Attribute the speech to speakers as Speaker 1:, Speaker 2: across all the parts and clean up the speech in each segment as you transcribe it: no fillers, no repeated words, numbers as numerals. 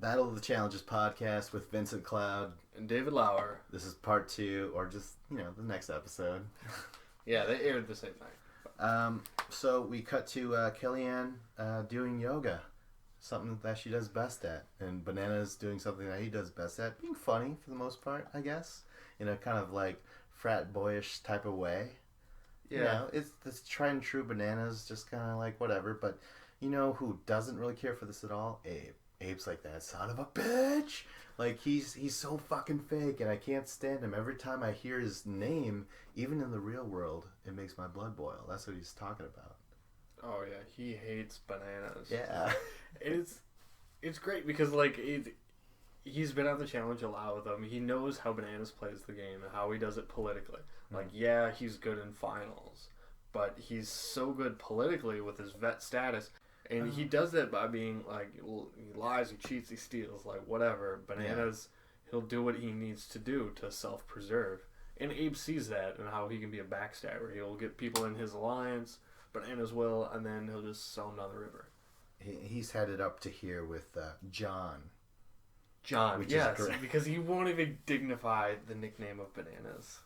Speaker 1: Battle of the Challenges podcast with Vincent Cloud
Speaker 2: and David Lauer.
Speaker 1: This is part 2, or just, the next episode.
Speaker 2: Yeah, they aired the same night.
Speaker 1: So we cut to Kellyanne doing yoga, something that she does best at, and Banana's doing something that he does best at, being funny for the most part, I guess, in a kind of like frat boyish type of way.
Speaker 2: Yeah,
Speaker 1: it's this tried and true. Banana's just kind of like whatever, but you know who doesn't really care for this at all? Abe. Abe's like, that son of a bitch. Like, he's so fucking fake, and I can't stand him. Every time I hear his name, even in the real world, it makes my blood boil. That's what he's talking about.
Speaker 2: Oh yeah, he hates bananas.
Speaker 1: Yeah.
Speaker 2: It's great because he's been on the challenge a lot with them. He knows how Bananas plays the game and how he does it politically. Like, yeah, he's good in finals, but he's so good politically with his vet status. And he does that by being like, he lies, he cheats, he steals, like whatever. Bananas, he'll do what he needs to do to self-preserve. And Abe sees that and how he can be a backstabber. He'll get people in his alliance, Bananas will, and then he'll just sell them down the river.
Speaker 1: He's headed up to here with John.
Speaker 2: John, yes, because he won't even dignify the nickname of Bananas.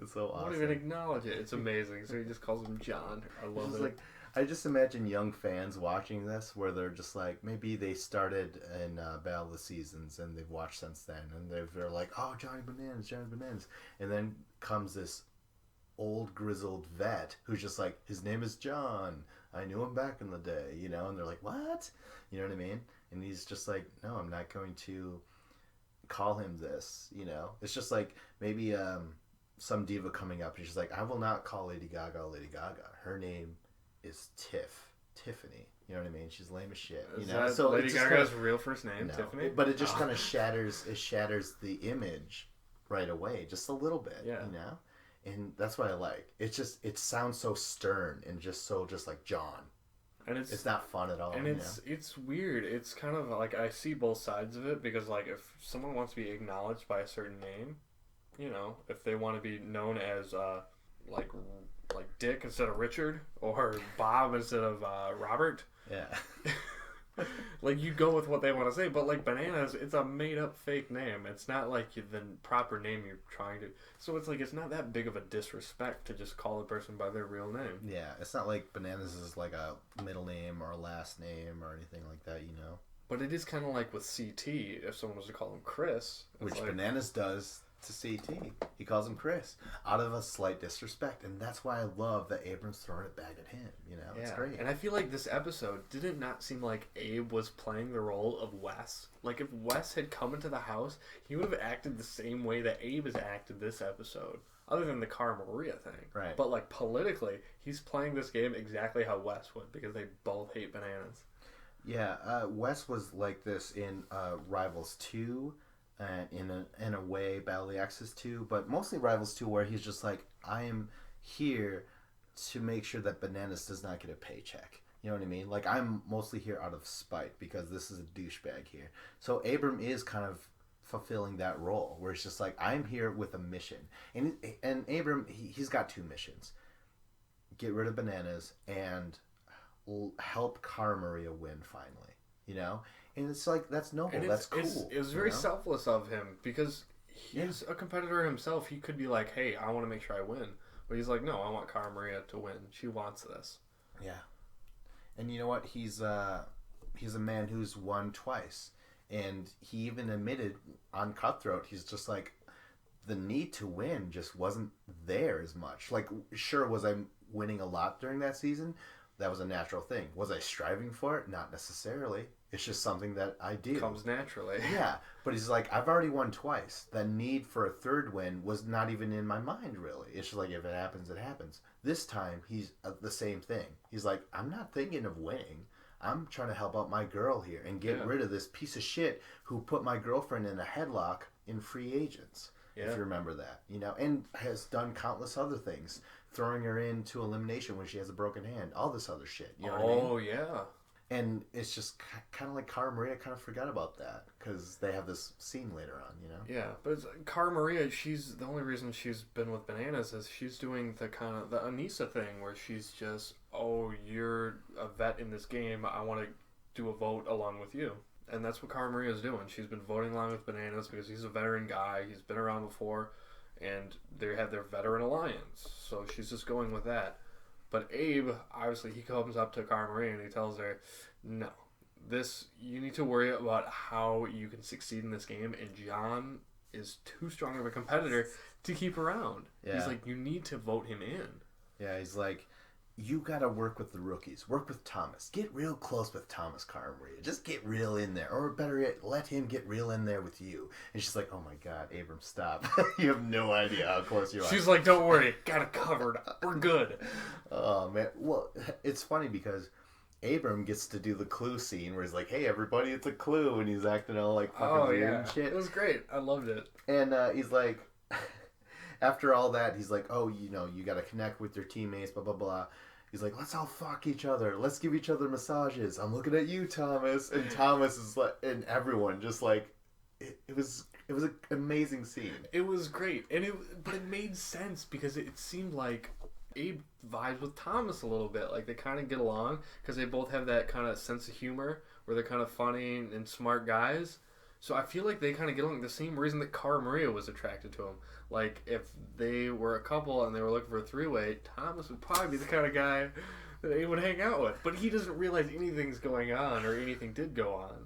Speaker 1: It's so awesome.
Speaker 2: Won't even acknowledge it. It's amazing. So he just calls him John. I love it.
Speaker 1: I just imagine young fans watching this where they're just like, maybe they started in Battle of the Seasons and they've watched since then, and they're like, oh, Johnny Bananas. And then comes this old grizzled vet who's just like, his name is John. I knew him back in the day, and they're like, what? You know what I mean? And he's just like, no, I'm not going to call him this, It's just like maybe some diva coming up and she's like, I will not call Lady Gaga Lady Gaga. Her name is Tiffany. You know what I mean? She's lame as shit.
Speaker 2: So Lady Gaga's real first name, no, Tiffany?
Speaker 1: But it just kind of shatters the image right away, just a little bit, And that's what I like. It sounds so stern and just like John. And it's not fun at all.
Speaker 2: And it's weird. It's kind of like, I see both sides of it, because like if someone wants to be acknowledged by a certain name, if they want to be known as like Dick instead of Richard, or Bob instead of Robert.
Speaker 1: Yeah.
Speaker 2: Like, you go with what they want to say, but like Bananas, it's a made up fake name. It's not like the proper name you're trying to. So it's like, it's not that big of a disrespect to just call a person by their real name.
Speaker 1: Yeah, it's not like Bananas is like a middle name or a last name or anything like that,
Speaker 2: But it is kind of like with CT, if someone was to call him Chris.
Speaker 1: Which Bananas does to CT. He calls him Chris out of a slight disrespect, and that's why I love that Abrams throwing it back at him. It's great.
Speaker 2: And I feel like this episode, did it not seem like Abe was playing the role of Wes? Like, if Wes had come into the house, he would have acted the same way that Abe has acted this episode, other than the Cara Maria thing.
Speaker 1: Right.
Speaker 2: But like, politically, he's playing this game exactly how Wes would, because they both hate bananas.
Speaker 1: Yeah, Wes was like this in Rivals 2. In a way, Battle of the Axis 2, but mostly Rivals 2, where he's just like, I am here to make sure that Bananas does not get a paycheck. You know what I mean? Like, I'm mostly here out of spite because this is a douchebag here. So Abram is kind of fulfilling that role, where it's just like, I'm here with a mission. And Abram, he's got 2 missions. Get rid of Bananas and help Cara Maria win finally, And it's like, that's noble. That's cool.
Speaker 2: It was very selfless of him, because he's a competitor himself. He could be like, hey, I want to make sure I win. But he's like, no, I want Cara Maria to win. She wants this.
Speaker 1: Yeah. And you know what? He's a man who's won twice. And he even admitted on Cutthroat, he's just like, the need to win just wasn't there as much. Like, sure, was I winning a lot during that season? That was a natural thing. Was I striving for it? Not necessarily. It's just something that I do.
Speaker 2: Comes naturally.
Speaker 1: Yeah. But he's like, I've already won twice. The need for a third win was not even in my mind, really. It's just like, if it happens, it happens. This time, he's the same thing. He's like, I'm not thinking of winning. I'm trying to help out my girl here and get rid of this piece of shit who put my girlfriend in a headlock in Free Agents. Yeah. If you remember that. And has done countless other things. Throwing her into elimination when she has a broken hand. All this other shit. You know what I mean?
Speaker 2: Oh, yeah.
Speaker 1: And it's just kind of like Cara Maria kind of forgot about that, because they have this scene later on,
Speaker 2: Yeah, but it's, Cara Maria, she's the only reason she's been with Bananas is she's doing the kind of the Anissa thing, where she's just, oh, you're a vet in this game, I want to do a vote along with you. And that's what Cara Maria's doing. She's been voting along with Bananas because he's a veteran guy. He's been around before, and they have their veteran alliance. So she's just going with that. But Abe, obviously, he comes up to Cara Maria and he tells her, no, you need to worry about how you can succeed in this game, and John is too strong of a competitor to keep around. Yeah. He's like, you need to vote him in.
Speaker 1: Yeah, he's like, you got to work with the rookies. Work with Thomas. Get real close with Thomas, Cara Maria. Just get real in there. Or better yet, let him get real in there with you. And she's like, oh my God, Abram, stop. You have no idea how close you are.
Speaker 2: She's like, don't worry. Got it covered. We're good.
Speaker 1: Oh, man. Well, it's funny because Abram gets to do the clue scene where he's like, hey, everybody, it's a clue. And he's acting all like fucking weird and shit.
Speaker 2: It was great. I loved it.
Speaker 1: And he's like, after all that, he's like, oh, you got to connect with your teammates, blah, blah, blah. He's like, let's all fuck each other. Let's give each other massages. I'm looking at you, Thomas. And Thomas is like, and everyone just like, it was an amazing scene.
Speaker 2: It was great. But it made sense because it seemed like Abe vibes with Thomas a little bit. Like they kind of get along because they both have that kind of sense of humor where they're kind of funny and smart guys. So I feel like they kind of get along. The same reason that Cara Maria was attracted to him. Like, if they were a couple and they were looking for a three-way, Thomas would probably be the kind of guy that they would hang out with. But he doesn't realize anything's going on or anything did go on.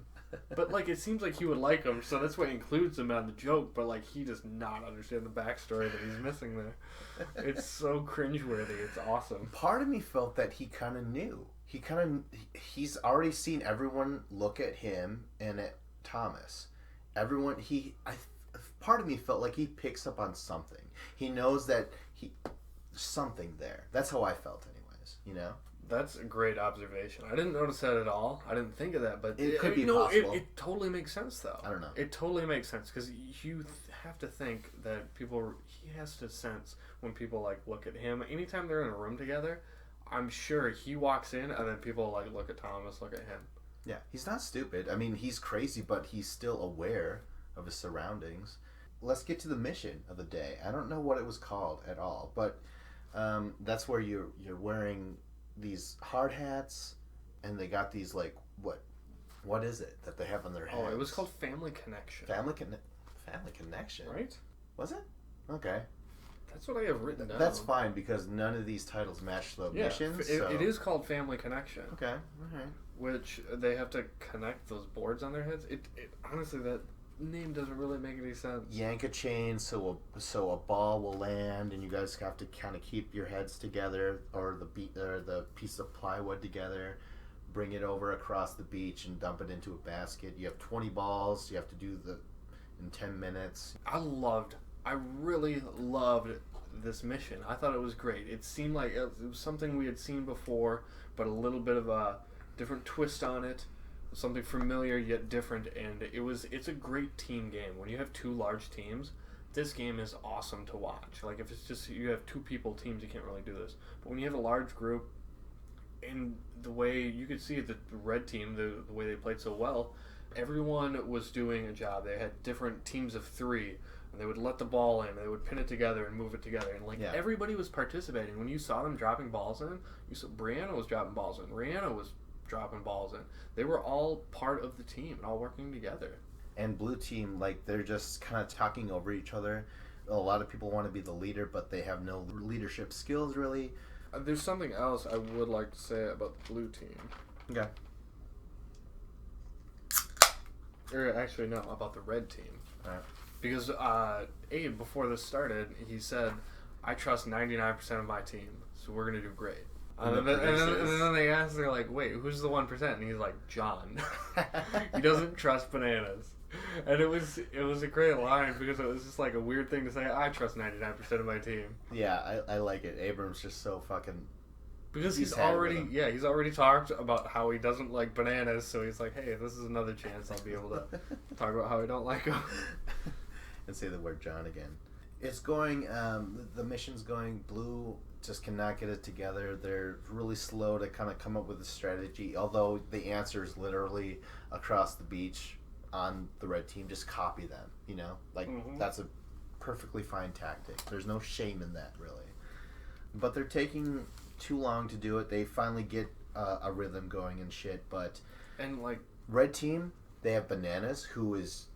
Speaker 2: But, like, it seems like he would like him, so that's why he includes him on the joke. But, like, he does not understand the backstory that he's missing there. It's so cringeworthy. It's awesome.
Speaker 1: Part of me felt that he kind of knew. He's already seen everyone look at him and at Thomas. Part of me felt like he picks up on something. He knows that something there. That's how I felt anyways, you know?
Speaker 2: That's a great observation. I didn't notice that at all. I didn't think of that, but
Speaker 1: it could be possible.
Speaker 2: It totally makes sense, though.
Speaker 1: I don't know.
Speaker 2: It totally makes sense because you have to think that he has to sense when people like look at him. Anytime they're in a room together, I'm sure he walks in and then people like look at Thomas, look at him.
Speaker 1: Yeah, he's not stupid. I mean, he's crazy, but he's still aware of his surroundings. Let's get to the mission of the day. I don't know what it was called at all, but that's where you're wearing these hard hats, and they got these like what is it that they have on their heads?
Speaker 2: Oh, it was called Family Connection.
Speaker 1: Family Connection,
Speaker 2: right?
Speaker 1: Was it? Okay.
Speaker 2: That's what I have written down.
Speaker 1: That's fine because none of these titles match the missions.
Speaker 2: It is called Family Connection.
Speaker 1: Okay. All right.
Speaker 2: Which they have to connect those boards on their heads. It honestly, that name doesn't really make any sense.
Speaker 1: Yank a chain so a ball will land, and you guys have to kind of keep your heads together, or the piece of plywood together. Bring it over across the beach and dump it into a basket. You have 20 balls. You have to do in 10 minutes.
Speaker 2: I really loved this mission. I thought it was great. It seemed like it was something we had seen before, but a little bit of a different twist on it. Something familiar yet different, and it's a great team game. When you have two large teams, this game is awesome to watch. Like if it's just you have two people teams, you can't really do this. But when you have a large group, and the way you could see the red team, the way they played so well, everyone was doing a job. They had different teams of three, and they would let the ball in, and they would pin it together and move it together, and everybody was participating. When you saw them dropping balls in, you saw Brianna was dropping balls in, Rihanna was dropping balls in. They were all part of the team and all working together.
Speaker 1: And blue team, like they're just kind of talking over each other. A lot of people want to be the leader, but they have no leadership skills really.
Speaker 2: There's something else I would like to say about the blue team.
Speaker 1: Okay.
Speaker 2: Or actually, no, about the red team.
Speaker 1: All right.
Speaker 2: Because Abe, before this started, he said, I trust 99% of my team, so we're going to do great. And then they asked, they're like, wait, who's the 1%? And he's like, John. He doesn't trust Bananas. And it was a great line because it was just like a weird thing to say, I trust 99% of my team.
Speaker 1: Yeah, I like it. Abram's just so fucking...
Speaker 2: Because he's already talked about how he doesn't like Bananas, so he's like, hey, this is another chance I'll be able to talk about how I don't like him.
Speaker 1: And say the word John again. It's going, the mission's going blue, just cannot get it together. They're really slow to kind of come up with a strategy, although the answer is literally across the beach on the red team. Just copy them, you know? Like, that's a perfectly fine tactic. There's no shame in that, really. But they're taking too long to do it. They finally get a rhythm going and shit, but...
Speaker 2: And, like...
Speaker 1: Red team, they have Bananas, who is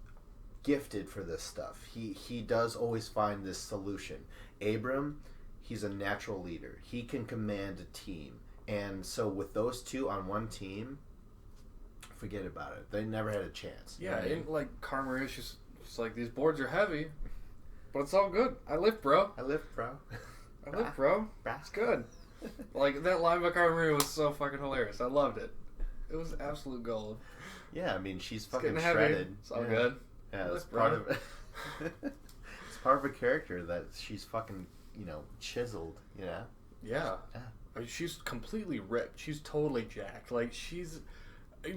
Speaker 1: gifted for this stuff. He does always find this solution. Abram, he's a natural leader. He can command a team. And so with those two on one team, forget about it. They never had a chance.
Speaker 2: Yeah, and like Carmaria, she's like, these boards are heavy, but it's all good. I lift, bro.
Speaker 1: I lift, bro.
Speaker 2: I lift, bro. It's good. Like, that line by Carmaria was so fucking hilarious. I loved it. It was absolute gold.
Speaker 1: Yeah, I mean, she's
Speaker 2: It's
Speaker 1: fucking
Speaker 2: getting heavy.
Speaker 1: shredded.
Speaker 2: It's all good.
Speaker 1: Yeah,
Speaker 2: Lift,
Speaker 1: part
Speaker 2: bro.
Speaker 1: of it's part of a character that she's fucking, chiseled,
Speaker 2: Yeah.
Speaker 1: Yeah.
Speaker 2: I mean, she's completely ripped. She's totally jacked. Like,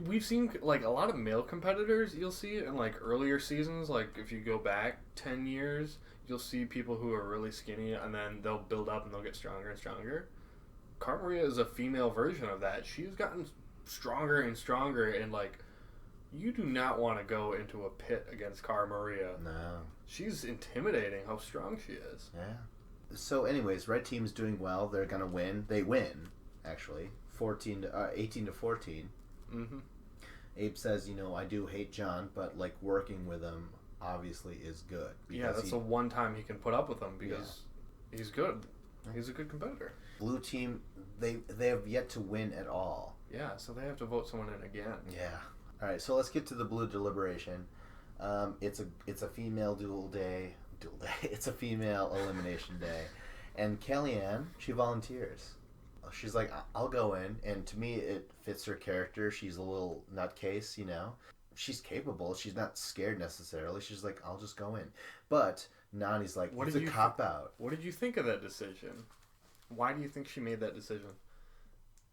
Speaker 2: we've seen, like, a lot of male competitors, you'll see in, like, earlier seasons. Like, if you go back 10 years, you'll see people who are really skinny, and then they'll build up and they'll get stronger and stronger. Carmaria is a female version of that. She's gotten stronger and stronger, and, like, you do not want to go into a pit against Carmaria.
Speaker 1: No.
Speaker 2: She's intimidating how strong she is.
Speaker 1: Yeah. So, anyways, red team's doing well. They're gonna win. They win, actually, 18 to 14.
Speaker 2: Mm-hmm.
Speaker 1: Abe says, I do hate John, but like working with him obviously is good.
Speaker 2: Yeah, that's the one time he can put up with him because he's good. He's a good competitor.
Speaker 1: Blue team, they have yet to win at all.
Speaker 2: Yeah, so they have to vote someone in again.
Speaker 1: Yeah. All right, so let's get to the blue deliberation. It's a female duel day. It's a female elimination day, and Kellyanne, she volunteers. She's like, I'll go in, and to me, it fits her character. She's a little nutcase, She's capable. She's not scared necessarily. She's like, I'll just go in. But Nani's like, it's a cop-out.
Speaker 2: What did you think of that decision? Why do you think she made that decision?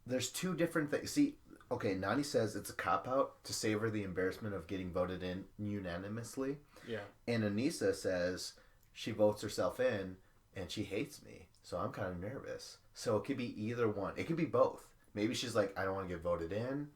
Speaker 1: There's two different things. See, okay, Nani says it's a cop-out to save her the embarrassment of getting voted in unanimously.
Speaker 2: Yeah.
Speaker 1: And Anissa says she votes herself in, and she hates me. So I'm kind of nervous. So it could be either one. It could be both. Maybe she's like, I don't want to get voted in.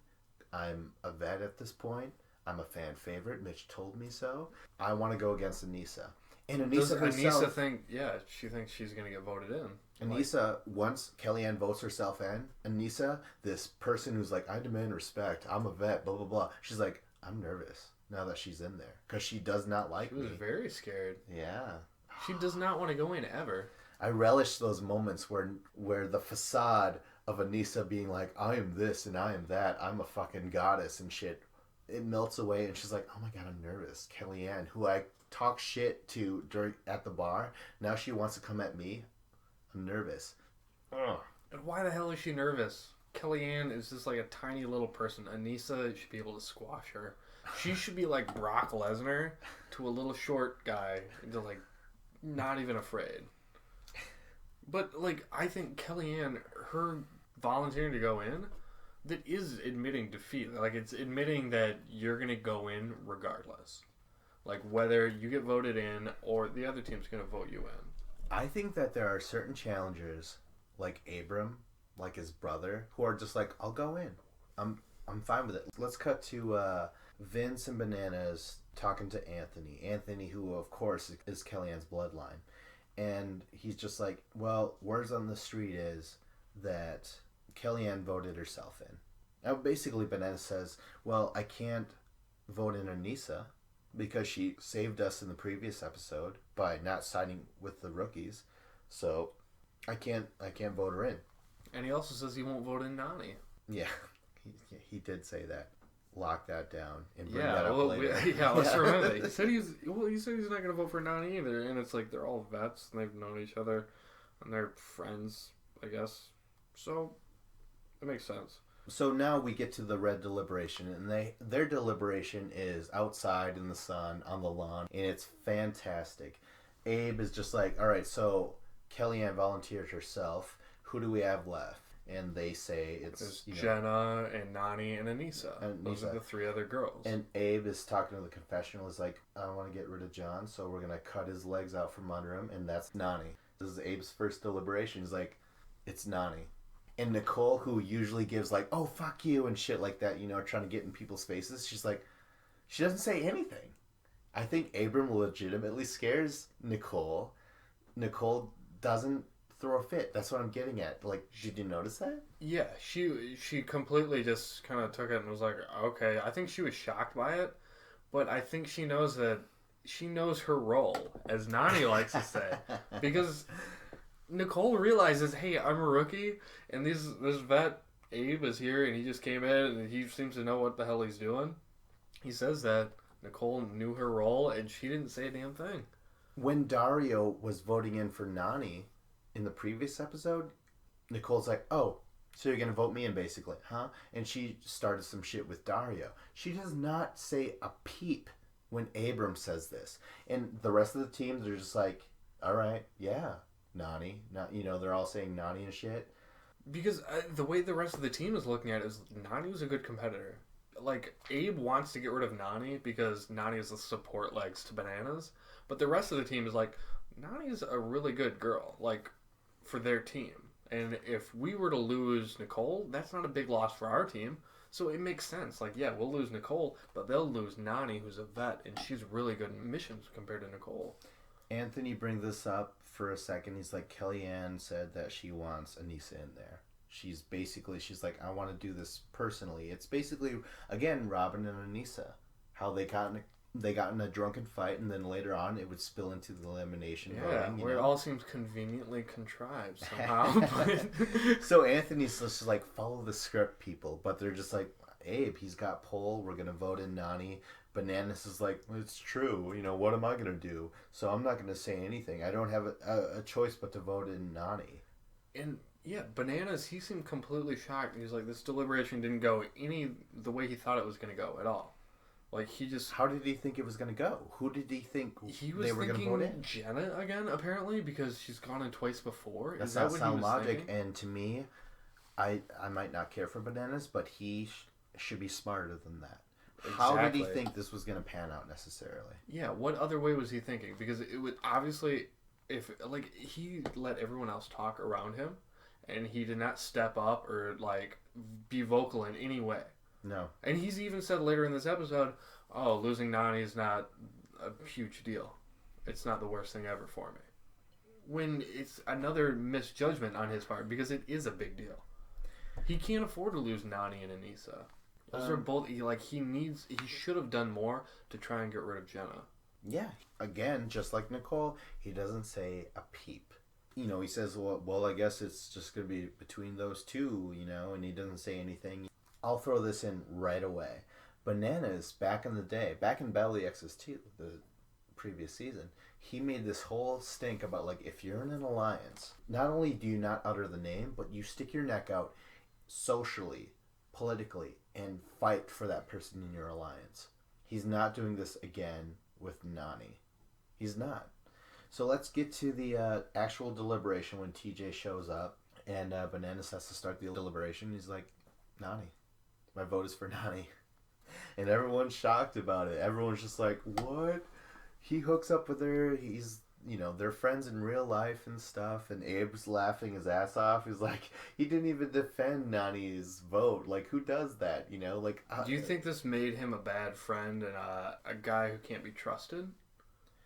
Speaker 1: I'm a vet at this point. I'm a fan favorite. Mitch told me so. I want to go against Anissa. And Anissa herself...
Speaker 2: Anissa think, she thinks she's going to get voted in.
Speaker 1: Anissa, once Kellyanne votes herself in, Anissa, this person who's like, I demand respect. I'm a vet, blah, blah, blah. She's like, I'm nervous now that she's in there. Because she does not like me.
Speaker 2: She was very scared.
Speaker 1: Yeah.
Speaker 2: She does not want to go in ever.
Speaker 1: I relish those moments where the facade of Anissa being like, I am this and I am that, I'm a fucking goddess and shit, it melts away, and she's like, oh my god, I'm nervous. Kellyanne, who I talk shit to at the bar, now she wants to come at me. I'm nervous. Ugh.
Speaker 2: And why the hell is she nervous? Kellyanne is just like a tiny little person. Anissa should be able to squash her. She should be like Brock Lesnar to a little short guy, to like not even afraid. But, like, I think Kellyanne, her volunteering to go in, that is admitting defeat. Like, it's admitting that you're going to go in regardless. Like, whether you get voted in or the other team's going to vote you in.
Speaker 1: I think that there are certain challengers, like Abram, like his brother, who are just like, I'll go in. I'm fine with it. Let's cut to Vince and Bananas talking to Anthony. Anthony, who, of course, is Kellyanne's bloodline. And he's just like, well, words on the street is that Kellyanne voted herself in. Now, basically, Bananas says, well, I can't vote in Anissa because she saved us in the previous episode by not siding with the rookies. So I can't vote her in.
Speaker 2: And he also says he won't vote in Nani.
Speaker 1: Yeah, he did say that. Lock that down and bring that up later.
Speaker 2: Let's remember that. He said he's not going to vote for Nani either, and it's like they're all vets and they've known each other and they're friends, I guess. So it makes sense.
Speaker 1: So now we get to the red deliberation, and their deliberation is outside in the sun on the lawn, and it's fantastic. Abe is just like, all right, so Kellyanne volunteered herself. Who do we have left? And they say it's
Speaker 2: Jenna and Nani and Anissa. Those are the three other girls.
Speaker 1: And Abe is talking to the confessional. Is like, I want to get rid of John, so we're gonna cut his legs out from under him, and that's Nani. This is Abe's first deliberation. He's like, it's Nani. And Nicole, who usually gives like, oh fuck you and shit like that, trying to get in people's faces. She's like, she doesn't say anything. I think Abram legitimately scares Nicole. Nicole doesn't throw a fit. That's what I'm getting at. Like, did you notice that?
Speaker 2: Yeah, she completely just kind of took it and was like, okay. I think she was shocked by it, but I think she knows her role, as Nani likes to say, because Nicole realizes, hey, I'm a rookie, and this vet Abe is here, and he just came in, and he seems to know what the hell he's doing. He says that Nicole knew her role, and she didn't say a damn thing.
Speaker 1: When Dario was voting in for Nani in the previous episode, Nicole's like, oh, so you're going to vote me in basically, huh? And she started some shit with Dario. She does not say a peep when Abram says this. And the rest of the team, they're just like, all right, yeah, Nani. They're all saying Nani and shit.
Speaker 2: Because the way the rest of the team is looking at it is Nani was a good competitor. Like, Abe wants to get rid of Nani because Nani is the support legs to Bananas. But the rest of the team is like, Nani's a really good girl, like, for their team. And if we were to lose Nicole, that's not a big loss for our team. So it makes sense. Like, yeah, we'll lose Nicole, but they'll lose Nani, who's a vet, and she's really good in missions compared to Nicole.
Speaker 1: Anthony brings this up for a second. He's like, Kellyanne said that she wants Anissa in there. She's like, I want to do this personally. It's basically, again, Robin and Anissa. How they got in a drunken fight, and then later on it would spill into the elimination voting.
Speaker 2: Where it all seems conveniently contrived somehow.
Speaker 1: So Anthony's just like, follow the script, people. But they're just like, Abe, he's got pull. We're going to vote in Nani. Bananas is like, it's true. What am I going to do? So I'm not going to say anything. I don't have a choice but to vote in Nani.
Speaker 2: And yeah, Bananas, he seemed completely shocked. He's like, this deliberation didn't go the way he thought it was going to go at all. Like, he just...
Speaker 1: How did he think it was going to go? Who did he think they were going to vote in?
Speaker 2: Jenna again, apparently, because she's gone in twice before.
Speaker 1: That's not sound logic, thinking? And to me, I might not care for Bananas, but he should be smarter than that. Exactly. How did he think this was going to pan out necessarily?
Speaker 2: Yeah, what other way was he thinking? Because it would obviously... he let everyone else talk around him, and he did not step up or, be vocal in any way.
Speaker 1: No.
Speaker 2: And he's even said later in this episode, oh, losing Nani is not a huge deal. It's not the worst thing ever for me. When it's another misjudgment on his part, because it is a big deal. He can't afford to lose Nani and Anissa. Those are both, he should have done more to try and get rid of Jenna.
Speaker 1: Yeah. Again, just like Nicole, he doesn't say a peep. He says, well, I guess it's just going to be between those two, and he doesn't say anything. I'll throw this in right away. Bananas, back in the day, back in Battle of the Exes 2, the previous season, he made this whole stink about, if you're in an alliance, not only do you not utter the name, but you stick your neck out socially, politically, and fight for that person in your alliance. He's not doing this again with Nani. He's not. So let's get to the actual deliberation when TJ shows up, and Bananas has to start the deliberation. He's like, Nani. My vote is for Nani. And everyone's shocked about it. Everyone's just like, what? He hooks up with her. He's, they're friends in real life and stuff. And Abe's laughing his ass off. He's like, he didn't even defend Nani's vote. Who does that, Do
Speaker 2: you think this made him a bad friend and a guy who can't be trusted?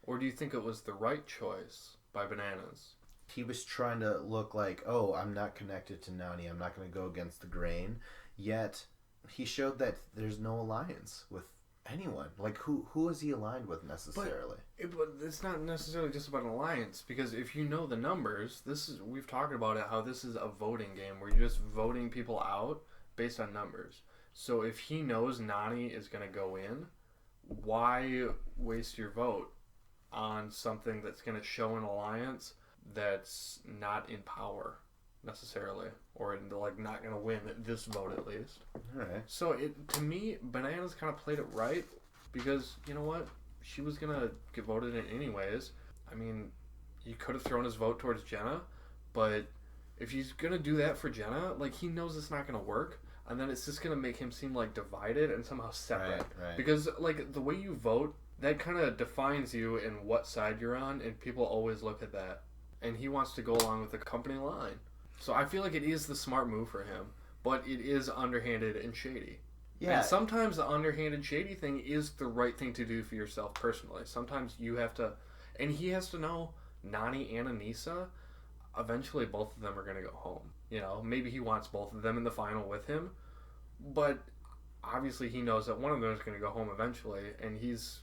Speaker 2: Or do you think it was the right choice by Bananas?
Speaker 1: He was trying to look like, oh, I'm not connected to Nani. I'm not going to go against the grain. Yet, he showed that there's no alliance with anyone. Who is he aligned with necessarily?
Speaker 2: But it's not necessarily just about an alliance, because if you know the numbers, we've talked about it, how this is a voting game where you're just voting people out based on numbers. So if he knows Nani is going to go in, why waste your vote on something that's going to show an alliance that's not in power necessarily, or not going to win this vote at least.
Speaker 1: All right.
Speaker 2: So to me, Bananas kind of played it right, because you know what, she was going to get voted in anyways. I mean, he could have thrown his vote towards Jenna, but if he's going to do that for Jenna, he knows it's not going to work, and then it's just going to make him seem divided and somehow separate.
Speaker 1: Right.
Speaker 2: Because the way you vote, that kind of defines you and what side you're on, and people always look at that. And he wants to go along with the company line. So I feel like it is the smart move for him, but it is underhanded and shady. Yeah. And sometimes the underhanded, shady thing is the right thing to do for yourself personally. Sometimes you have to, and he has to know Nani and Anissa eventually both of them are going to go home. You know, maybe he wants both of them in the final with him, but obviously he knows that one of them is going to go home eventually, and he's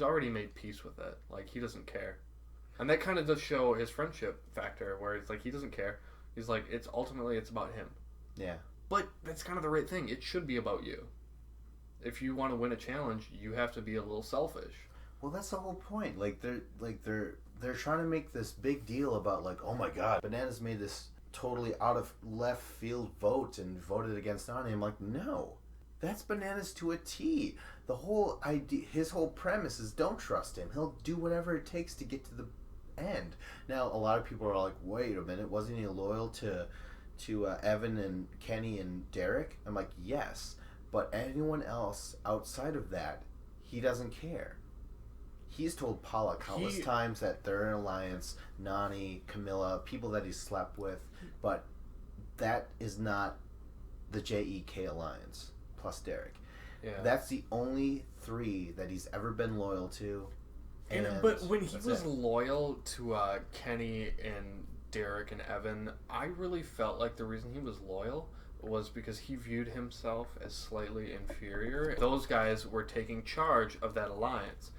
Speaker 2: already made peace with it. Like, he doesn't care. And that kind of does show his friendship factor, where it's like he doesn't care. He's like, it's about him.
Speaker 1: Yeah.
Speaker 2: But that's kind of the right thing. It should be about you. If you want to win a challenge, you have to be a little selfish.
Speaker 1: Well, that's the whole point. They're trying to make this big deal about, like, oh my god, Bananas made this totally out of left field vote and voted against Nani. I'm like, no, that's Bananas to a T. The whole idea, his whole premise is don't trust him. He'll do whatever it takes to get to the end. Now, a lot of people are like, wait a minute, wasn't he loyal to Evan and Kenny and Derek? I'm like, yes, but anyone else outside of that, he doesn't care. He's told Paula countless times that they're in an alliance, Nani, Camilla, people that he's slept with, but that is not the JEK alliance, plus Derek. Yeah. That's the only three that he's ever been loyal to.
Speaker 2: But when he was loyal to Kenny and Derek and Evan, I really felt like the reason he was loyal was because he viewed himself as slightly inferior. Those guys were taking charge of that alliance.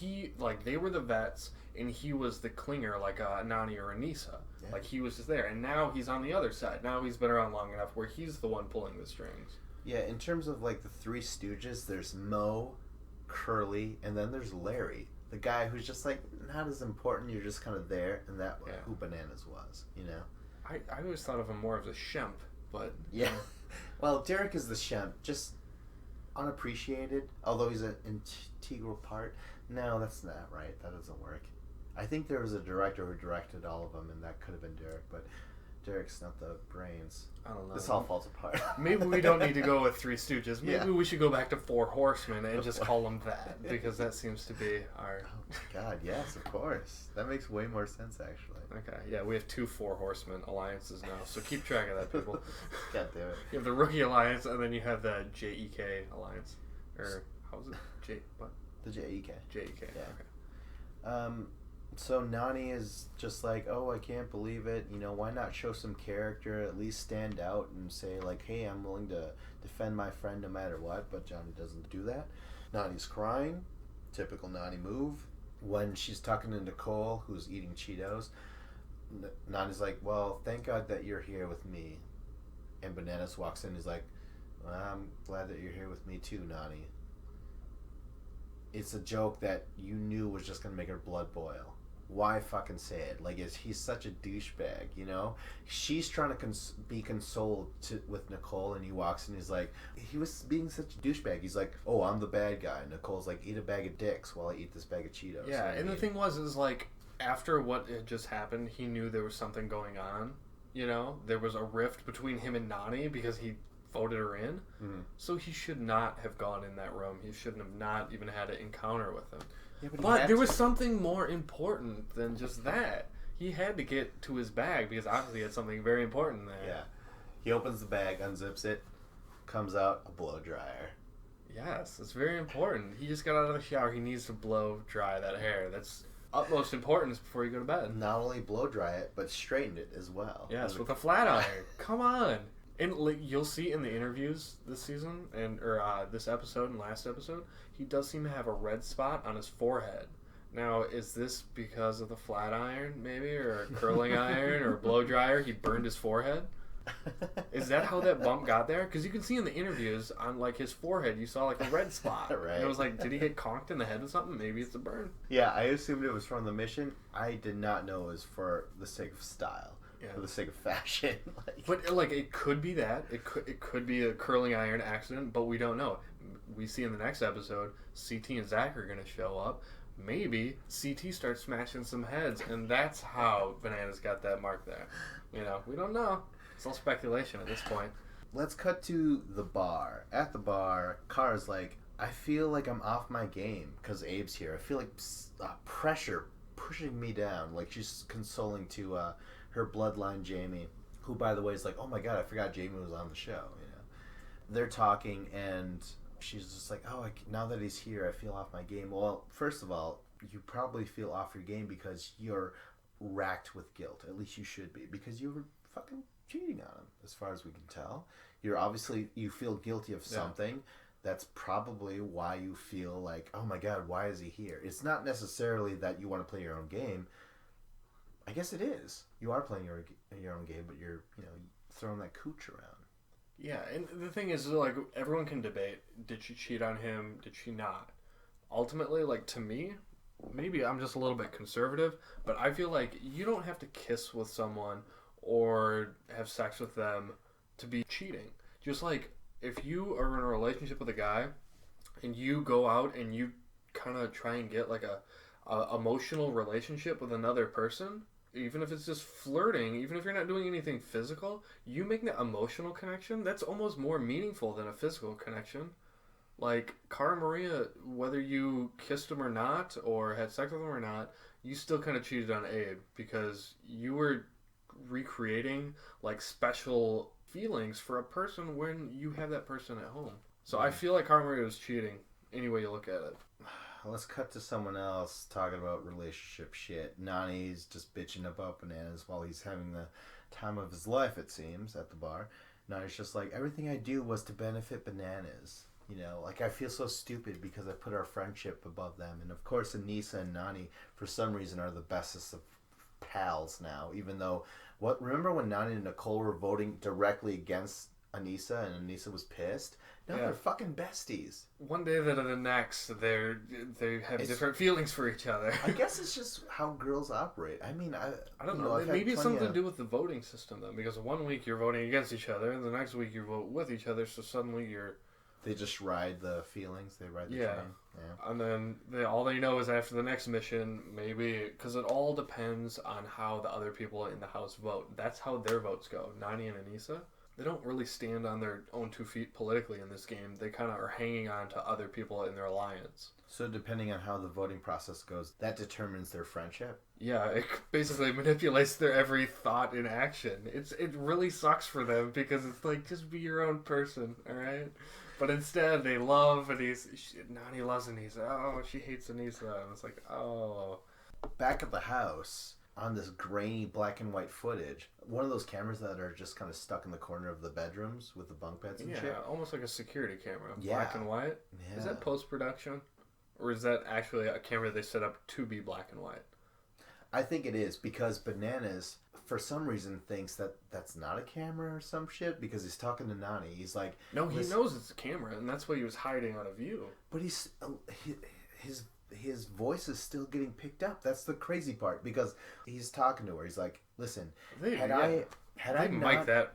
Speaker 2: They were the vets, and he was the clinger, like Nani or Anissa. Yeah. Like, he was just there, and now he's on the other side. Now he's been around long enough where he's the one pulling the strings.
Speaker 1: Yeah, in terms of, like, the Three Stooges, there's Mo, Curly, and then there's Larry. The guy who's just, like, not as important, you're just kind of there, and that who Bananas was, you know?
Speaker 2: I always thought of him more as a Shemp, but...
Speaker 1: Yeah. Well, Derek is the Shemp, just unappreciated, although he's an integral part. No, that's not right. That doesn't work. I think there was a director who directed all of them, and that could have been Derek, but Derek's not the brains.
Speaker 2: I don't know.
Speaker 1: This all falls apart.
Speaker 2: Maybe we don't need to go with Three Stooges. Maybe we should go back to Four Horsemen and just call them that, because that seems to be our...
Speaker 1: Oh my god, yes, of course. That makes way more sense, actually.
Speaker 2: Okay, yeah, we have 2 Four Horsemen alliances now, so keep track of that, people.
Speaker 1: God damn it.
Speaker 2: You have the Rookie Alliance, and then you have the JEK Alliance. Or, how was it? What?
Speaker 1: The JEK.
Speaker 2: JEK,
Speaker 1: yeah. Okay. So Nani is just like, oh, I can't believe it. You know, why not show some character, at least stand out and say, like, hey, I'm willing to defend my friend no matter what. But Johnny doesn't do that. Nani's crying. Typical Nani move. When she's talking to Nicole, who's eating Cheetos, Nani's like, well, thank God that you're here with me. And Bananas walks in and he's like, well, I'm glad that you're here with me too, Nani. It's a joke that you knew was just going to make her blood boil. Why fucking say it? Like, he's such a douchebag, you know? She's trying to be consoled with Nicole, and he walks in, he's like, he was being such a douchebag. He's like, oh, I'm the bad guy. Nicole's like, eat a bag of dicks while I eat this bag of Cheetos.
Speaker 2: Yeah, and the thing is like, after what had just happened, he knew there was something going on, you know? There was a rift between him and Nani because he voted her in. Mm-hmm. So he should not have gone in that room. He shouldn't have not even had an encounter with him. Yeah, but there was something more important than just that. He had to get to his bag because obviously he had something very important there.
Speaker 1: Yeah. He opens the bag, unzips it, comes out a blow dryer.
Speaker 2: Yes, it's very important. He just got out of the shower. He needs to blow dry that hair. That's utmost importance before you go to bed.
Speaker 1: Not only blow dry it, but straighten it as well.
Speaker 2: Yes, with a flat iron. Come on. And you'll see in the interviews this season, or this episode and last episode, he does seem to have a red spot on his forehead. Now, is this because of the flat iron, maybe, or a curling iron, or a blow dryer? He burned his forehead? Is that how that bump got there? Because you can see in the interviews on, like, his forehead, you saw, like, a red spot. Right. And it was like, did he get conked in the head with something? Maybe it's a burn.
Speaker 1: Yeah, I assumed it was from the mission. I did not know it was for the sake of style. Yeah. For the sake of fashion.
Speaker 2: But, like, it could be that. It could be a curling iron accident, but we don't know. We see in the next episode, CT and Zach are going to show up. Maybe CT starts smashing some heads, and that's how Bananas got that mark there. You know, we don't know. It's all speculation at this point.
Speaker 1: Let's cut to the bar. At the bar, Kara's like, I feel like I'm off my game because Abe's here. I feel like pressure pushing me down. Like, she's consoling to her bloodline Jamie, who, by the way, is like, oh my god, I forgot Jamie was on the show. You know, they're talking, and she's just like, oh, now that he's here, I feel off my game. Well, first of all, you probably feel off your game because you're racked with guilt. At least you should be, because you were fucking cheating on him, as far as we can tell. You're obviously, you feel guilty of something. That's probably why you feel like, oh my god, why is he here? It's not necessarily that you want to play your own game. I guess it is. You are playing your own game, but you're, throwing that cooch around.
Speaker 2: Yeah, and the thing is, like, everyone can debate, did she cheat on him, did she not? Ultimately, like, to me, maybe I'm just a little bit conservative, but I feel like you don't have to kiss with someone or have sex with them to be cheating. Just like, if you are in a relationship with a guy and you go out and you kind of try and get like a emotional relationship with another person, even if it's just flirting, even if you're not doing anything physical, you make that emotional connection, that's almost more meaningful than a physical connection. Like, Cara Maria, whether you kissed him or not, or had sex with him or not, you still kind of cheated on Abe, because you were recreating, like, special feelings for a person when you have that person at home. So I feel like Cara Maria was cheating, any way you look at it.
Speaker 1: Let's cut to someone else talking about relationship shit. Nani's just bitching about Bananas while he's having the time of his life, it seems, at the bar. Nani's just like, everything I do was to benefit Bananas. Like, I feel so stupid because I put our friendship above them. And of course, Anissa and Nani, for some reason, are the bestest of pals now. Even though, remember when Nani and Nicole were voting directly against Anissa and Anissa was pissed? Now they're fucking besties.
Speaker 2: One day to the next, they have different feelings for each other.
Speaker 1: I guess it's just how girls operate. I mean, I
Speaker 2: don't know. Maybe it's something to do with the voting system, though. Because one week you're voting against each other, and the next week you vote with each other, so suddenly you're...
Speaker 1: They just ride the feelings. They ride the train. Yeah.
Speaker 2: And then all they know is after the next mission, maybe... Because it all depends on how the other people in the house vote. That's how their votes go. Nani and Anissa. They don't really stand on their own 2 feet politically in this game. They kind of are hanging on to other people in their alliance.
Speaker 1: So depending on how the voting process goes, that determines their friendship?
Speaker 2: Yeah, it basically manipulates their every thought in action. It really sucks for them because it's like, just be your own person, alright? But instead, they love Nani loves Anissa. Oh, she hates Anissa. And it's like, oh.
Speaker 1: Back at the house... on this grainy black and white footage, one of those cameras that are just kind of stuck in the corner of the bedrooms with the bunk beds and shit.
Speaker 2: Yeah, almost like a security camera.
Speaker 1: Yeah.
Speaker 2: Black and white. Yeah. Is that post-production? Or is that actually a camera they set up to be black and white?
Speaker 1: I think it is, because Bananas, for some reason, thinks that that's not a camera or some shit, because he's talking to Nani. He's like...
Speaker 2: No, he knows it's a camera, and that's why he was hiding out of view.
Speaker 1: But his voice is still getting picked up. That's the crazy part, because he's talking to her. He's like, "Listen, they mic
Speaker 2: that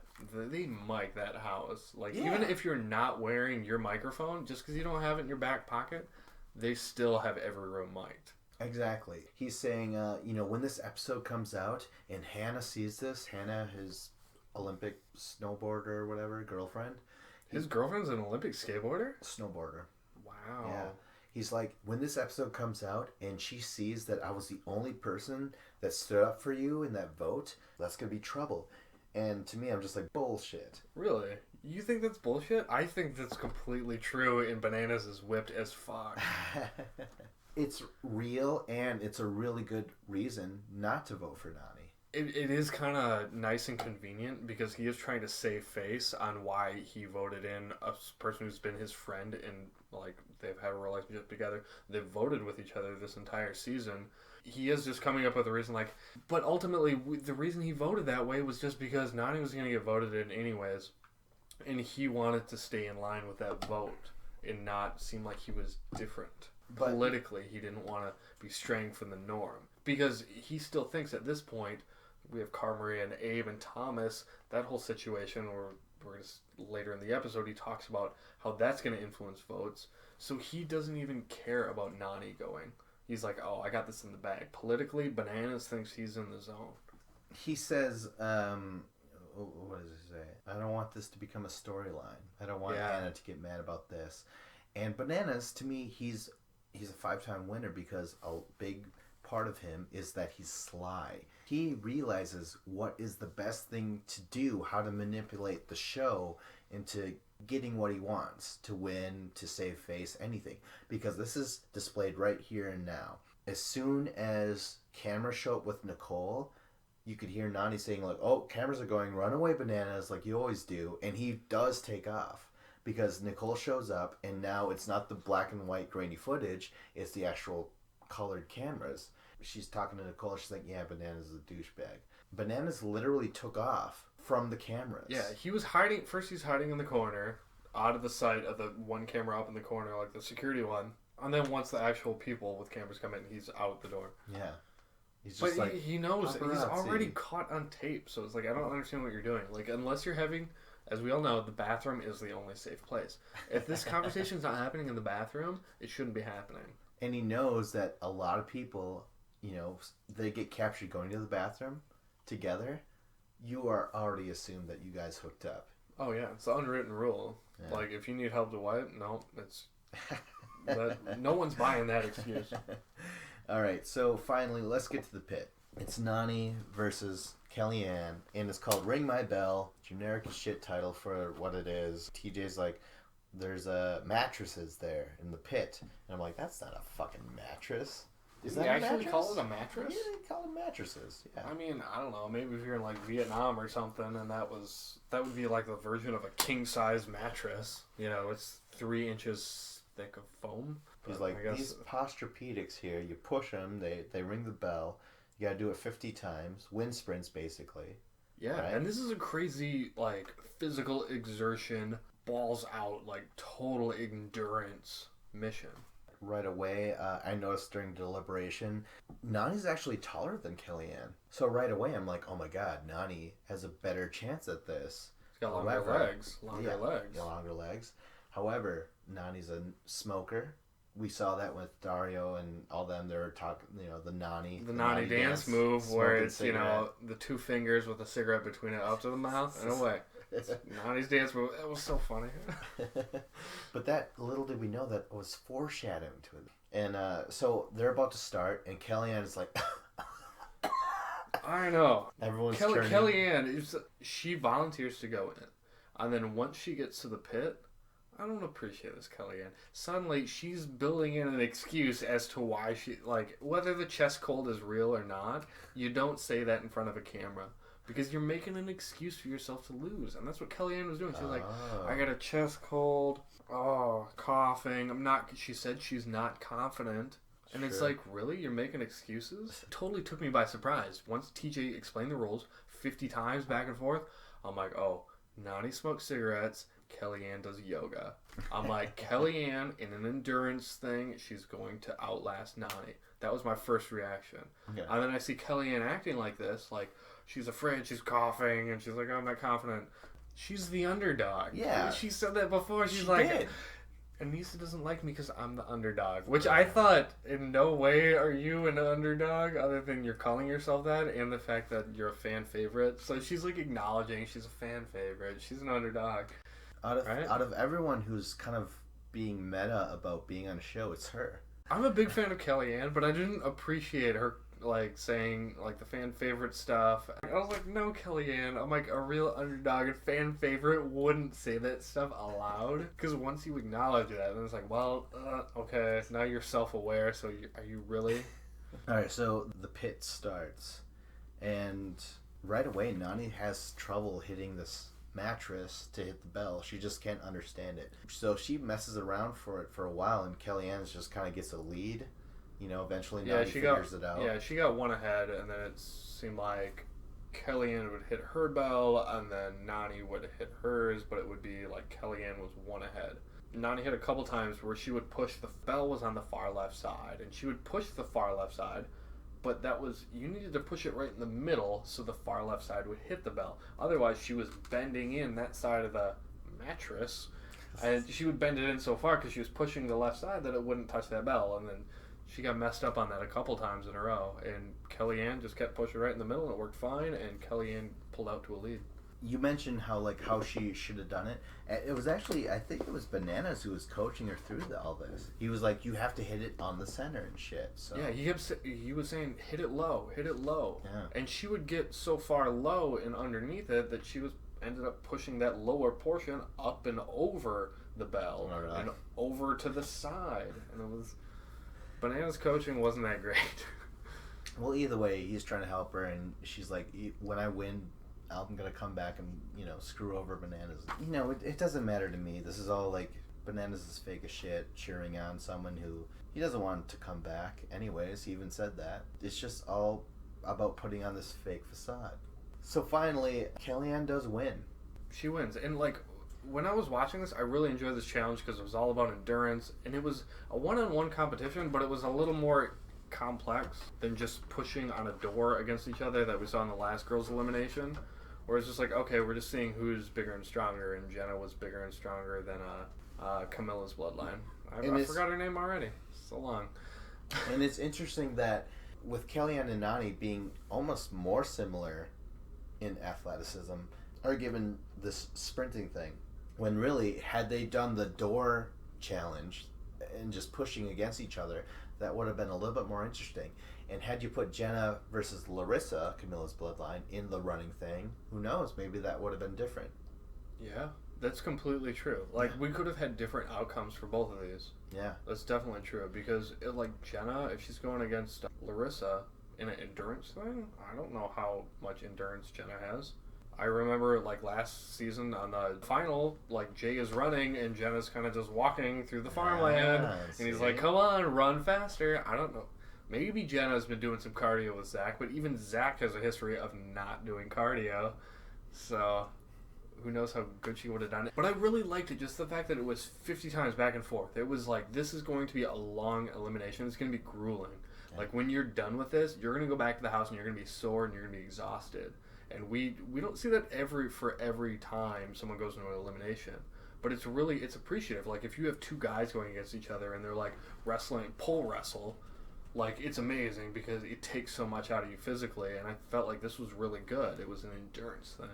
Speaker 2: house. Like, even if you're not wearing your microphone, just because you don't have it in your back pocket, they still have every room mic'd."
Speaker 1: Exactly. He's saying, when this episode comes out and Hannah sees this, Hannah, his Olympic snowboarder or whatever, girlfriend.
Speaker 2: His girlfriend's an Olympic skateboarder?
Speaker 1: Snowboarder.
Speaker 2: Wow.
Speaker 1: Yeah. He's like, when this episode comes out and she sees that I was the only person that stood up for you in that vote, that's going to be trouble. And to me, I'm just like, bullshit.
Speaker 2: Really? You think that's bullshit? I think that's completely true, and Bananas is whipped as fuck.
Speaker 1: It's real, and it's a really good reason not to vote for Nani.
Speaker 2: It is kind of nice and convenient, because he is trying to save face on why he voted in a person who's been his friend, and like they've had a relationship together. They've voted with each other this entire season. He is just coming up with a reason, like, but ultimately the reason he voted that way was just because Nani was going to get voted in anyways, and he wanted to stay in line with that vote and not seem like he was different. But politically, he didn't want to be straying from the norm, because he still thinks at this point, we have Cara Maria and Abe and Thomas, that whole situation, or we're just, later in the episode, he talks about how that's going to influence votes. So he doesn't even care about Nani going. He's like, oh, I got this in the bag. Politically, Bananas thinks he's in the zone.
Speaker 1: He says, what does he say? I don't want this to become a storyline. I don't want Anna to get mad about this. And Bananas, to me, he's a 5-time winner, because a big part of him is that he's sly. He realizes what is the best thing to do, how to manipulate the show into getting what he wants, to win, to save face, anything. Because this is displayed right here and now. as soon as cameras show up with Nicole, you could hear Nani saying like, "Oh, cameras are going, run away, bananas," like you always do, and he does take off because Nicole shows up, and now it's not the black and white grainy footage; it's the actual colored cameras. She's talking to Nicole. She's like, "Yeah, Bananas is a douchebag." Bananas literally took off from the cameras.
Speaker 2: Yeah, he was hiding. First, he's hiding in the corner, out of the sight of the one camera up in the corner, like the security one. And then once the actual people with cameras come in, he's out the door.
Speaker 1: Yeah. He's just
Speaker 2: but he knows
Speaker 1: paparazzi.
Speaker 2: He's already caught on tape. So it's like, I don't understand what you're doing. Like, unless you're having, as we all know, the bathroom is the only safe place. If this conversation's not happening in the bathroom, it shouldn't be happening.
Speaker 1: And he knows that a lot of people, you know, they get captured going to the bathroom together. You are already assumed that you guys hooked up.
Speaker 2: Oh, yeah. It's the unwritten rule. Yeah. Like, if you need help to wipe, no, it's... no one's buying that excuse.
Speaker 1: All right, so finally, let's get to the pit. It's Nani versus Kellyanne, and it's called Ring My Bell. Generic as shit title for what it is. TJ's like, there's mattresses there in the pit. And I'm like, that's not a fucking mattress.
Speaker 2: Is that actually call it a mattress?
Speaker 1: Yeah, they call them mattresses. Yeah.
Speaker 2: I mean, I don't know. Maybe if you're in like Vietnam or something, and that would be like the version of a king size mattress. You know, it's 3 inches thick of foam.
Speaker 1: He's like, these Posturepedics here, you push them, they ring the bell. You gotta do it 50 times. Wind sprints, basically.
Speaker 2: Yeah, right? And this is a crazy, like, physical exertion, balls out, like, total endurance mission.
Speaker 1: Right away, I noticed during deliberation, Nani's actually taller than Kellyanne. So right away, I'm like, oh my god, Nani has a better chance at this.
Speaker 2: She's got longer legs. Longer legs.
Speaker 1: However, Nani's a smoker. We saw that with Dario and all them. They were talking, you know, the Nani
Speaker 2: dance move where it's, you know, the 2 fingers with a cigarette between it up to the mouth and away. Nani's dance move. It was so funny.
Speaker 1: But that, little did we know that it was foreshadowing to it. And so they're about to start, and Kellyanne is like...
Speaker 2: I know.
Speaker 1: Everyone's
Speaker 2: Kellyanne, she volunteers to go in. And then once she gets to the pit... I don't appreciate this, Kellyanne. Suddenly, she's building in an excuse as to why she... Like, whether the chest cold is real or not, you don't say that in front of a camera. Because you're making an excuse for yourself to lose. And that's what Kellyanne was doing. She was like, I got a chest cold. Oh, coughing. She said she's not confident. And It's like, really? You're making excuses? It totally took me by surprise. Once TJ explained the rules 50 times back and forth, I'm like, oh, Nani smokes cigarettes. Kellyanne does yoga. I'm like, Kellyanne, in an endurance thing, she's going to outlast Nani. That was my first reaction. Okay. And then I see Kellyanne acting like this, like, she's afraid, she's coughing, and she's like, oh, I'm not confident. She's the underdog.
Speaker 1: Yeah.
Speaker 2: She said that before. She's like, did. Anissa doesn't like me because I'm the underdog. Which
Speaker 1: Yeah.
Speaker 2: I thought, in no way are you an underdog, other than you're calling yourself that, and the fact that you're a fan favorite. So she's, like, acknowledging she's a fan favorite. She's an underdog.
Speaker 1: Out of everyone who's kind of being meta about being on a show, it's her.
Speaker 2: I'm a big fan of Kellyanne, but I didn't appreciate her, like, saying, like, the fan favorite stuff. I was like, no, Kellyanne. I'm like, a real underdog and fan favorite wouldn't say that stuff aloud. Because once you acknowledge that, then it's like, well, okay, now you're self-aware, so are you really?
Speaker 1: Alright, so the pit starts. And right away, Nani has trouble hitting this mattress to hit the bell. She just can't understand it. So she messes around for it for a while, and Kellyanne's just kind of gets a lead. You know, eventually Nani figures it out.
Speaker 2: Yeah, she got one ahead, and then it seemed like Kellyanne would hit her bell, and then Nani would hit hers, but it would be like Kellyanne was one ahead. Nani hit a couple times where she would push, the bell was on the far left side, and she would push the far left side, but you needed to push it right in the middle so the far left side would hit the bell. Otherwise, she was bending in that side of the mattress, and she would bend it in so far because she was pushing the left side that it wouldn't touch that bell, and then she got messed up on that a couple times in a row, and Kellyanne just kept pushing right in the middle, and it worked fine, and Kellyanne pulled out to a lead.
Speaker 1: You mentioned how she should have done it. It was actually, I think it was Bananas who was coaching her through all this. He was like, you have to hit it on the center and shit. So
Speaker 2: yeah, he was saying, hit it low.
Speaker 1: Yeah.
Speaker 2: And she would get so far low and underneath it that she ended up pushing that lower portion up and over the bell and over to the side. And it was... Banana's coaching wasn't that great.
Speaker 1: Well, either way, he's trying to help her, and she's like, when I win, I'm going to come back and, screw over Bananas. It doesn't matter to me. This is all like, Bananas is fake as shit, cheering on someone who he doesn't want to come back. Anyways, he even said that. It's just all about putting on this fake facade. So finally, Kellyanne does win.
Speaker 2: She wins. And, when I was watching this, I really enjoyed this challenge because it was all about endurance, and it was a one-on-one competition, but it was a little more complex than just pushing on a door against each other that we saw in the last girls' elimination, where it's just like, okay, we're just seeing who's bigger and stronger, and Jenna was bigger and stronger than Camilla's bloodline. I forgot her name already. So long.
Speaker 1: And it's interesting that with Kellyanne and Nany being almost more similar in athleticism, are given this sprinting thing, when really, had they done the door challenge and just pushing against each other, that would have been a little bit more interesting. And had you put Jenna versus Larissa, Camilla's bloodline, in the running thing, who knows, maybe that would have been different.
Speaker 2: Yeah, that's completely true. We could have had different outcomes for both of these.
Speaker 1: Yeah.
Speaker 2: That's definitely true, because, Jenna, if she's going against Larissa in an endurance thing, I don't know how much endurance Jenna has. I remember, last season on the final, Jay is running and Jenna's kind of just walking through the farmland. And he's like, come on, run faster. I don't know. Maybe Jenna's been doing some cardio with Zach, but even Zach has a history of not doing cardio. So, who knows how good she would have done it. But I really liked it, just the fact that it was 50 times back and forth. It was this is going to be a long elimination. It's going to be grueling. Yeah. When you're done with this, you're going to go back to the house and you're going to be sore and you're going to be exhausted. And we don't see that every time someone goes into an elimination. But it's appreciative. If you have two guys going against each other and they're wrestling, pole wrestle, it's amazing because it takes so much out of you physically. And I felt like this was really good. It was an endurance thing.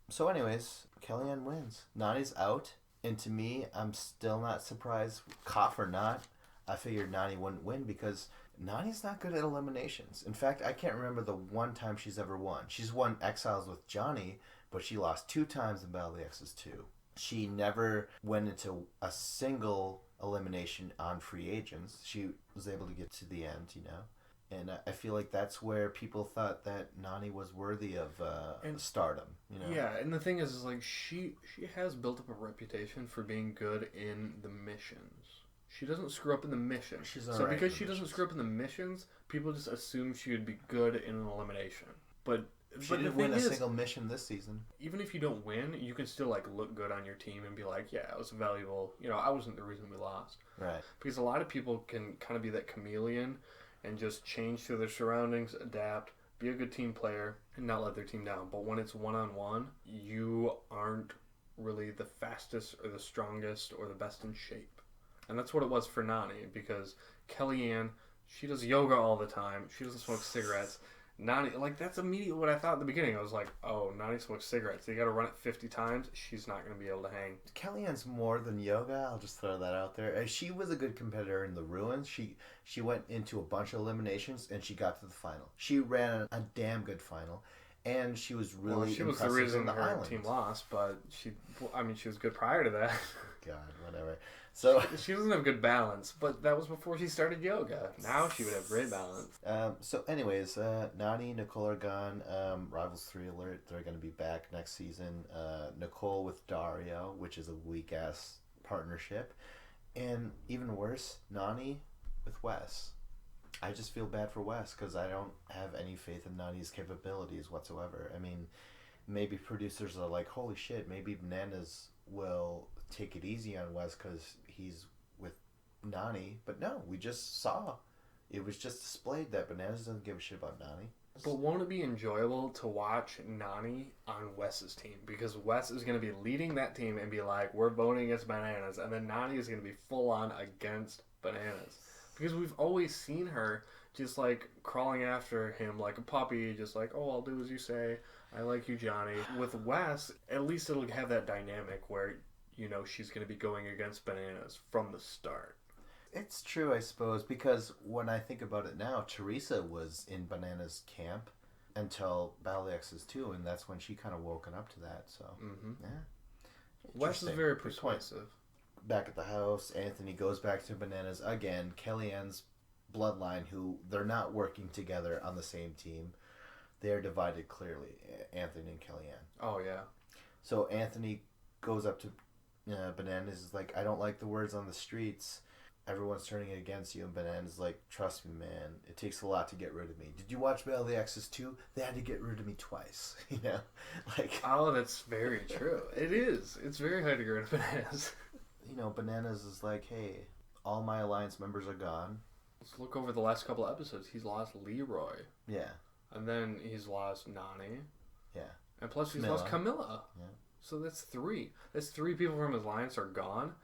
Speaker 1: So anyways, Kellyanne wins. Nany's out. And to me, I'm still not surprised, cough or not. I figured Nany wouldn't win because Nany's not good at eliminations. In fact, I can't remember the one time she's ever won. She's won Exiles with Johnny, but she lost 2 times in Battle of the Exes 2. She never went into a single elimination on free agents. She was able to get to the end, And I feel like that's where people thought that Nany was worthy of stardom,
Speaker 2: Yeah, and the thing is she has built up a reputation for being good in the missions. She doesn't screw up in the missions. So because she doesn't screw up in the missions, people just assume she would be good in an elimination. But
Speaker 1: she didn't win a single mission this season.
Speaker 2: Even if you don't win, you can still look good on your team and be yeah, it was valuable. I wasn't the reason we lost.
Speaker 1: Right.
Speaker 2: Because a lot of people can kind of be that chameleon and just change to their surroundings, adapt, be a good team player, and not let their team down. But when it's one-on-one, you aren't really the fastest or the strongest or the best in shape. And that's what it was for Nany, because Kellyanne, she does yoga all the time. She doesn't smoke cigarettes. Nany, that's immediately what I thought at the beginning. I was like, oh, Nany smokes cigarettes. You got to run it 50 times. She's not going to be able to hang.
Speaker 1: Kellyanne's more than yoga. I'll just throw that out there. She was a good competitor in the Ruins. She went into a bunch of eliminations, and she got to the final. She ran a damn good final. And she was really
Speaker 2: she was the reason her team lost, but she was good prior to that.
Speaker 1: God, whatever. So
Speaker 2: she doesn't have good balance, but that was before she started yoga. Now she would have great balance.
Speaker 1: So anyways, Nany, Nicole are gone. Rivals 3 alert, they're going to be back next season. Nicole with Dario, which is a weak-ass partnership. And even worse, Nany with Wes. I just feel bad for Wes because I don't have any faith in Nany's capabilities whatsoever. I mean, maybe producers are like, holy shit, maybe Bananas will take it easy on Wes because he's with Nany. But no, we just saw. It was just displayed that Bananas doesn't give a shit about Nany.
Speaker 2: But won't it be enjoyable to watch Nany on Wes's team? Because Wes is going to be leading that team and be like, we're voting against Bananas. And then Nany is going to be full on against Bananas. Because we've always seen her just crawling after him like a puppy, just oh, I'll do as you say. I like you, Johnny. With Wes, at least it'll have that dynamic where, she's going to be going against Bananas from the start.
Speaker 1: It's true, I suppose, because when I think about it now, Teresa was in Bananas' camp until Battle of the Exes 2, and that's when she kind of woken up to that, so, yeah.
Speaker 2: Wes is very persuasive.
Speaker 1: Back at the house, Anthony goes back to Bananas again. Kellyanne's Bloodline, who they're not working together on the same team. They are divided clearly, Anthony and Kellyanne.
Speaker 2: Oh, yeah.
Speaker 1: So Anthony goes up to Bananas, is like, I don't like the words on the streets. Everyone's turning it against you. And Bananas is like, trust me, man. It takes a lot to get rid of me. Did you watch Battle of the Exes 2? They had to get rid of me twice. You know? Like.
Speaker 2: Oh, that's very true. It is. It's very hard to get rid of Bananas.
Speaker 1: You know, Bananas is like, hey, all my Alliance members are gone.
Speaker 2: Let's look over the last couple of episodes. He's lost Leroy.
Speaker 1: Yeah.
Speaker 2: And then he's lost Nani.
Speaker 1: Yeah.
Speaker 2: And plus he's lost Camilla.
Speaker 1: Yeah.
Speaker 2: So that's 3. That's 3 people from his alliance are gone.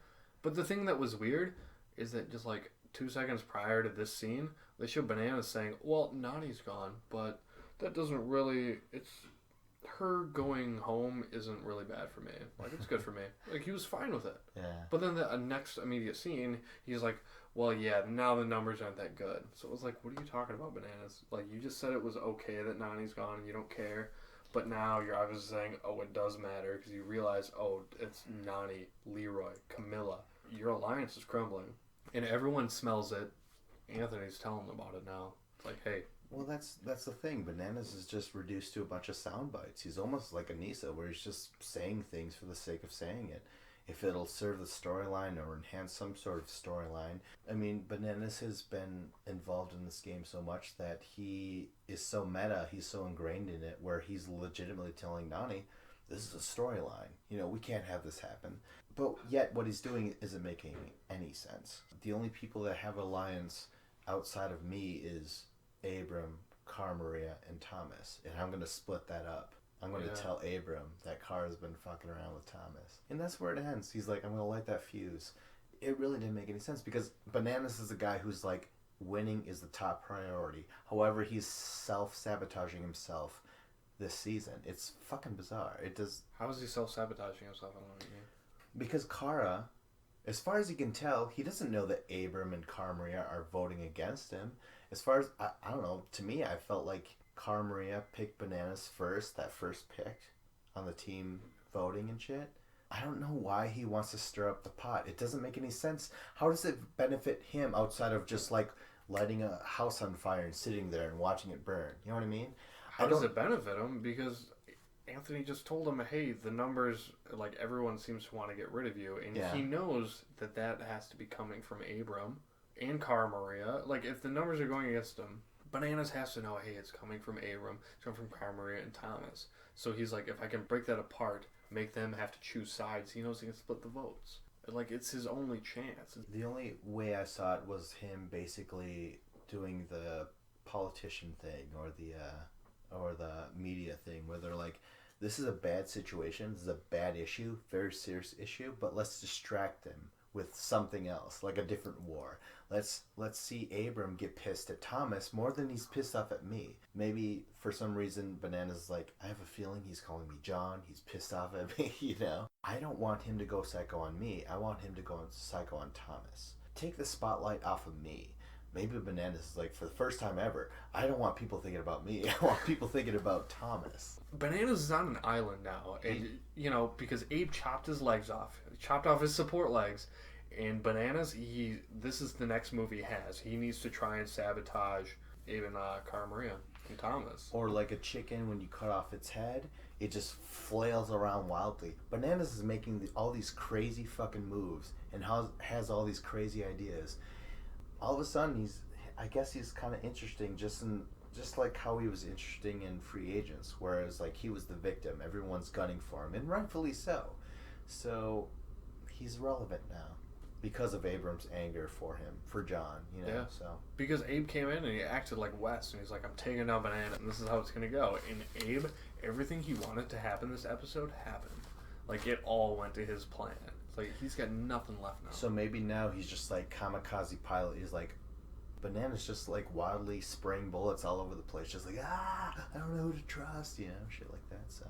Speaker 2: But the thing that was weird is that just like 2 seconds prior to this scene, they show Bananas saying, well, Nani's gone, but that doesn't really... It's... Her going home isn't really bad for me. Like, it's good for me. Like, he was fine with it.
Speaker 1: Yeah.
Speaker 2: But then the next immediate scene, he's like, well, yeah, now the numbers aren't that good. So it was like, what are you talking about, Bananas? Like, you just said it was okay that Nani's gone and you don't care. But now you're obviously saying, oh, it does matter because you realize, oh, it's Nani, Leroy, Camilla. Your alliance is crumbling. And everyone smells it. Anthony's telling them about it now. It's like, hey.
Speaker 1: Well, that's the thing. Bananas is just reduced to a bunch of sound bites. He's almost like Anissa, where he's just saying things for the sake of saying it. If it'll serve the storyline or enhance some sort of storyline. I mean, Bananas has been involved in this game so much that he is so meta, he's so ingrained in it, where he's legitimately telling Nani, this is a storyline. You know, we can't have this happen. But yet what he's doing isn't making any sense. The only people that have alliance outside of me is Abram, Car Maria, and Thomas. And I'm going to split that up. I'm going to tell Abram that Car's been fucking around with Thomas. And that's where it ends. He's like, I'm going to light that fuse. It really didn't make any sense because Bananas is a guy who's like, winning is the top priority. However, he's self-sabotaging himself this season. It's fucking bizarre. It does.
Speaker 2: How is he self-sabotaging himself? I don't know what you mean.
Speaker 1: Because Kara, as far as he can tell, he doesn't know that Abram and Car Maria are voting against him. As far as, I don't know, to me, I felt like Car Maria picked Bananas first, that first pick on the team voting and shit. I don't know why he wants to stir up the pot. It doesn't make any sense. How does it benefit him outside of just like lighting a house on fire and sitting there and watching it burn? You know what I mean?
Speaker 2: How does it benefit him? Because Anthony just told him, hey, the numbers, like everyone seems to want to get rid of you. And he knows that that has to be coming from Abram and Car Maria. Like if the numbers are going against him, Bananas has to know, hey, it's coming from Abram, it's coming from Car Maria and Thomas. So he's like, if I can break that apart, make them have to choose sides, he knows he can split the votes. Like, it's his only chance.
Speaker 1: The only way I saw it was him basically doing the politician thing or the media thing where they're like, this is a bad situation, this is a bad issue, very serious issue, but let's distract them with something else, like a different war. Let's see Abram get pissed at Thomas more than he's pissed off at me. Maybe for some reason Bananas like, I have a feeling he's calling me John, he's pissed off at me, you know? I don't want him to go psycho on me, I want him to go psycho on Thomas. Take the spotlight off of me. Maybe Bananas is like, for the first time ever, I don't want people thinking about me, I want people thinking about Thomas.
Speaker 2: Bananas is on an island now, and you know, because Abe chopped his legs off, chopped off his support legs, and Bananas, this is the next move he has. He needs to try and sabotage even Car Maria and Thomas.
Speaker 1: Or like a chicken, when you cut off its head, it just flails around wildly. Bananas is making all these crazy fucking moves and has all these crazy ideas. All of a sudden, I guess he's kind of interesting, just like how he was interesting in Free Agents, whereas like he was the victim, everyone's gunning for him, and rightfully so. So he's relevant now because of Abram's anger for him, for John, you know.
Speaker 2: Yeah.
Speaker 1: So
Speaker 2: because Abe came in and he acted like Wes, and he's like, I'm taking down Banana, and this is how it's gonna go. And Abe, everything he wanted to happen this episode happened. Like, it all went to his plan. It's like he's got nothing left now.
Speaker 1: So maybe now he's just like kamikaze pilot. He's like, Banana's just like wildly spraying bullets all over the place, just like, I don't know who to trust, you know, shit like that. So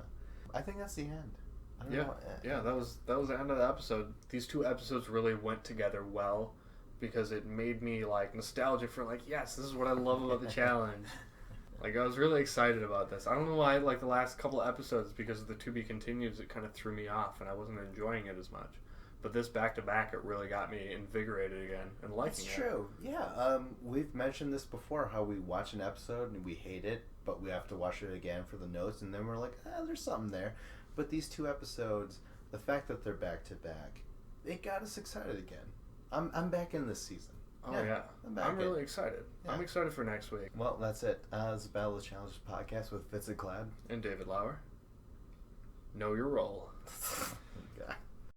Speaker 1: I think that's the end. I don't know.
Speaker 2: Yeah, that was the end of the episode. These 2 episodes really went together well because it made me like nostalgic for like, yes, this is what I love about the challenge. Like, I was really excited about this. I don't know why, like, the last couple of episodes, because of the to be continues, it kind of threw me off, and I wasn't enjoying it as much. But this back-to-back, it really got me invigorated again and liking it.
Speaker 1: It's true. Yeah. We've mentioned this before, how we watch an episode and we hate it, but we have to watch it again for the notes, and then we're like, there's something there. But these 2 episodes, the fact that they're back-to-back, it got us excited again. I'm back in this season.
Speaker 2: Oh, yeah. I'm really excited. Yeah. I'm excited for next week.
Speaker 1: Well, that's it. This is Battle of the Challengers podcast with Fitz and Clad.
Speaker 2: And David Lauer. Know your role.